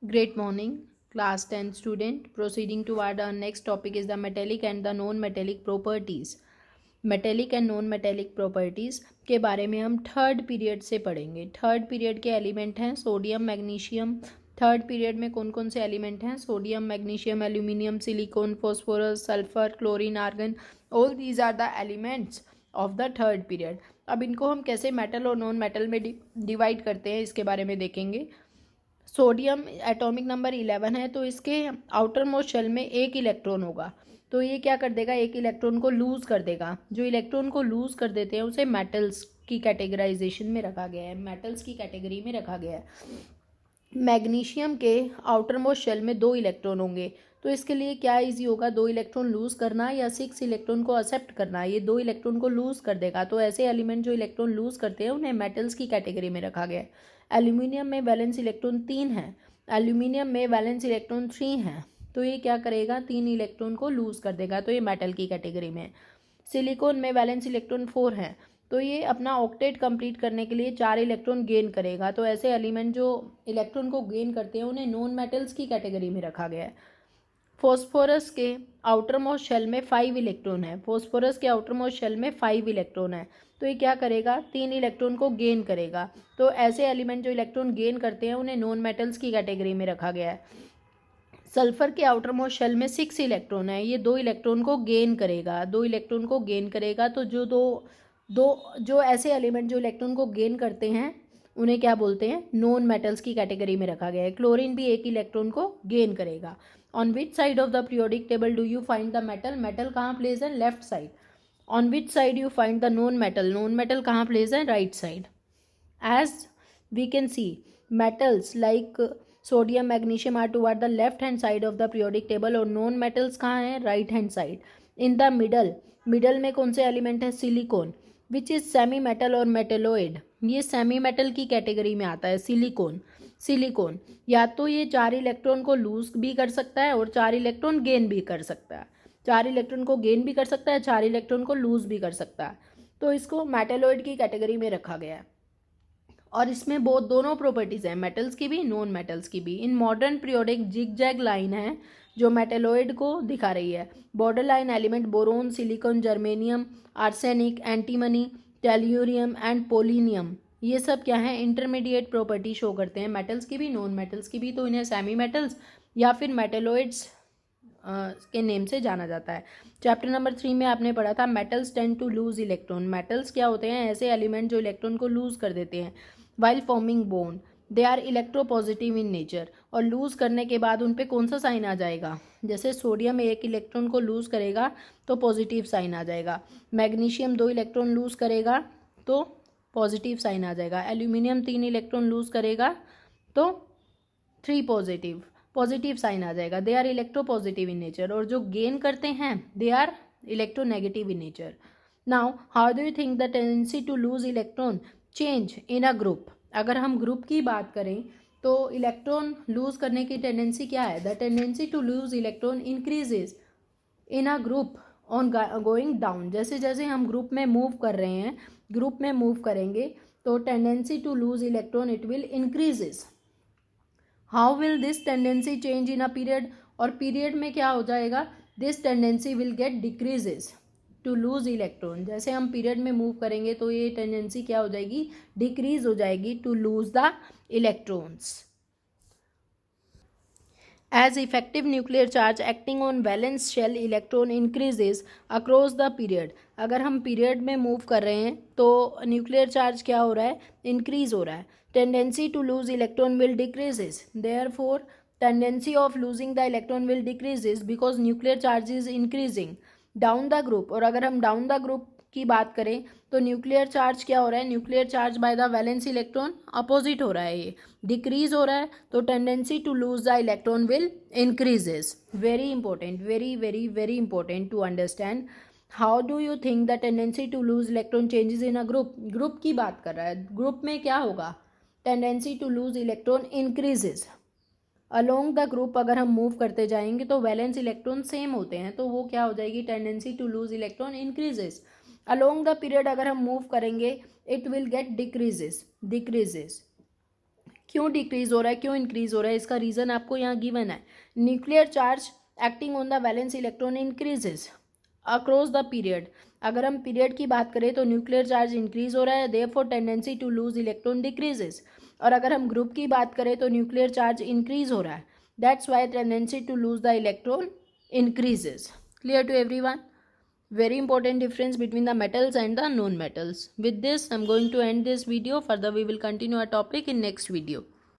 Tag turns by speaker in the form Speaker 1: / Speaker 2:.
Speaker 1: Great morning, class 10 student. Proceeding toward our next topic is the metallic and the non-metallic properties. Metallic and non metallic properties के बारे में हम third period से पढ़ेंगे. Third period के element हैं sodium, magnesium. Third period में कौन कौन से एलिमेंट हैं? Sodium, magnesium, aluminium, silicon, phosphorus, sulphur, chlorine, argon. All these are the elements of the third period. अब इनको हम कैसे मेटल और नॉन मेटल में डिवाइड करते हैं इसके बारे में देखेंगे. सोडियम एटॉमिक नंबर 11 है, तो इसके आउटर मोस्ट शेल में एक इलेक्ट्रॉन होगा. तो ये क्या कर देगा? एक इलेक्ट्रॉन को लूज़ कर देगा. जो इलेक्ट्रॉन को लूज़ कर देते हैं उसे मेटल्स की कैटेगराइजेशन में रखा गया है, मेटल्स की कैटेगरी में रखा गया है. मैग्नीशियम के आउटर मोस्ट शेल में 2 इलेक्ट्रॉन होंगे. तो इसके लिए क्या इजी होगा? 2 इलेक्ट्रॉन लूज़ करना या 6 इलेक्ट्रॉन को एक्सेप्ट करना. ये 2 इलेक्ट्रॉन को लूज़ कर देगा. तो ऐसे एलिमेंट जो इलेक्ट्रॉन लूज़ करते हैं उन्हें मेटल्स की कैटेगरी में रखा गया है. एल्यूमिनियम में वैलेंस इलेक्ट्रॉन 3 है. एल्यूमिनियम में वैलेंस इलेक्ट्रॉन 3 है. तो ये क्या करेगा? 3 इलेक्ट्रॉन को लूज़ कर देगा. तो ये मेटल की कैटेगरी में. सिलिकॉन में वैलेंस इलेक्ट्रॉन 4 है. तो ये अपना ऑक्टेट कंप्लीट करने के लिए 4 इलेक्ट्रॉन गेन करेगा. तो ऐसे एलिमेंट जो इलेक्ट्रॉन को गेन करते हैं उन्हें नॉन मेटल्स की कैटेगरी में रखा गया है. फॉस्फोरस के आउटर मोस्ट शेल में 5 इलेक्ट्रॉन है. फॉस्फोरस के आउटर मोस्ट शेल में 5 इलेक्ट्रॉन है. तो ये क्या करेगा? 3 इलेक्ट्रॉन को गेन करेगा. तो ऐसे एलिमेंट जो इलेक्ट्रॉन गेन करते हैं उन्हें नॉन मेटल्स की कैटेगरी में रखा गया है. सल्फर के आउटर मोस्ट शेल में 6 इलेक्ट्रॉन है. ये 2 इलेक्ट्रॉन को गेन करेगा. 2 इलेक्ट्रॉन को गेन करेगा. तो जो दो दो जो ऐसे एलिमेंट जो इलेक्ट्रॉन को गेन करते हैं उन्हें क्या बोलते हैं? नॉन मेटल्स की कैटेगरी में रखा गया है. क्लोरीन भी 1 इलेक्ट्रॉन को गेन करेगा. On which side of the periodic table do you find the metal? Metal कहाँ प्लेस है? Left side. On which side you find the non metal? Non metal कहाँ प्लेस है? Right side. As we can see, metals like sodium, magnesium are toward the left hand side of the periodic table और non metals कहाँ हैं? right hand side. In the middle में कौन से element है? Silicon, which is semi metal और मेटेलोइड. ये semi metal की कैटेगरी में आता है. सिलिकॉन या तो ये 4 इलेक्ट्रॉन को लूज भी कर सकता है और 4 इलेक्ट्रॉन गेन भी कर सकता है. 4 इलेक्ट्रॉन को गेन भी कर सकता है, 4 इलेक्ट्रॉन को लूज भी कर सकता है. तो इसको मेटेलोइड की कैटेगरी में रखा गया है. और इसमें बहुत दोनों प्रॉपर्टीज़ हैं, मेटल्स की भी नॉन मेटल्स की भी. इन modern periodic zigzag line है जो मेटेलोइड को दिखा रही है. Borderline element boron, silicon, germanium, arsenic, antimony, tellurium and polonium, ये सब क्या है? इंटरमीडिएट प्रॉपर्टी शो करते हैं, मेटल्स की भी नॉन मेटल्स की भी. तो इन्हें सेमी मेटल्स या फिर मेटेलोइड्स के नेम से जाना जाता है. चैप्टर नंबर 3 में आपने पढ़ा था metals tend to lose electron. Metals क्या होते हैं? ऐसे एलिमेंट जो इलेक्ट्रॉन को लूज कर देते हैं. While forming bond they are electropositive in nature. और लूज करने के बाद उन पे कौन सा साइन आ जाएगा? जैसे सोडियम 1 इलेक्ट्रॉन को लूज करेगा तो पॉजिटिव साइन आ जाएगा. मैग्नीशियम 2 इलेक्ट्रॉन लूज करेगा तो पॉजिटिव साइन आ जाएगा. एल्यूमिनियम 3 इलेक्ट्रॉन लूज करेगा तो 3 पॉजिटिव साइन आ जाएगा. They are electropositive in nature. और जो गेन करते हैं they are electronegative in nature. Now how do you think the tendency to lose electron change in a group? अगर हम ग्रुप की बात करें तो इलेक्ट्रॉन लूज करने की टेंडेंसी क्या है? The tendency to lose electron increases in a group on going down. जैसे जैसे हम ग्रुप में मूव कर रहे हैं, ग्रुप में मूव करेंगे तो tendency to lose electron it will increases. How will this tendency change in a period? और पीरियड में क्या हो जाएगा? This tendency will get decreases to lose electron. जैसे हम पीरियड में मूव करेंगे तो ये टेंडेंसी क्या हो जाएगी? डिक्रीज हो जाएगी to lose the electrons. As effective nuclear charge acting on valence shell electron increases across the period. अगर हम पीरियड में मूव कर रहे हैं तो न्यूक्लियर चार्ज क्या हो रहा है? इंक्रीज हो रहा है. Tendency to lose electron will decreases. Therefore tendency of losing the electron will decreases because nuclear charge is increasing down the group. और अगर हम डाउन द ग्रुप की बात करें तो न्यूक्लियर चार्ज क्या हो रहा है? Nuclear charge by the valence electron opposite हो रहा है, ये डिक्रीज हो रहा है. तो tendency to lose the electron will increases. Very important, very very very important to understand. How do you think the tendency to lose electron changes in a group? Group की बात कर रहा है. ग्रुप में क्या होगा? Tendency to lose electron increases. Along the group अगर हम मूव करते जाएंगे तो वैलेंस इलेक्ट्रॉन सेम होते हैं, तो वो क्या हो जाएगी? Tendency to lose electron increases. Along the period अगर हम मूव करेंगे इट विल गेट डिक्रीजेस. क्यों डिक्रीज हो रहा है, क्यों इंक्रीज हो रहा है, इसका रीज़न आपको यहाँ गिवन है. Nuclear charge acting on the valence electron increases across the period. अगर हम पीरियड की बात करें तो न्यूक्लियर चार्ज इंक्रीज हो रहा है, therefore tendency to lose electron decreases. और अगर हम ग्रुप की बात करें तो न्यूक्लियर चार्ज इंक्रीज हो रहा है, that's why tendency to lose the electron increases. Clear to everyone? Very important difference between the metals and the non metals. With this, I'm going to end this video. Further, we will continue our topic in next video.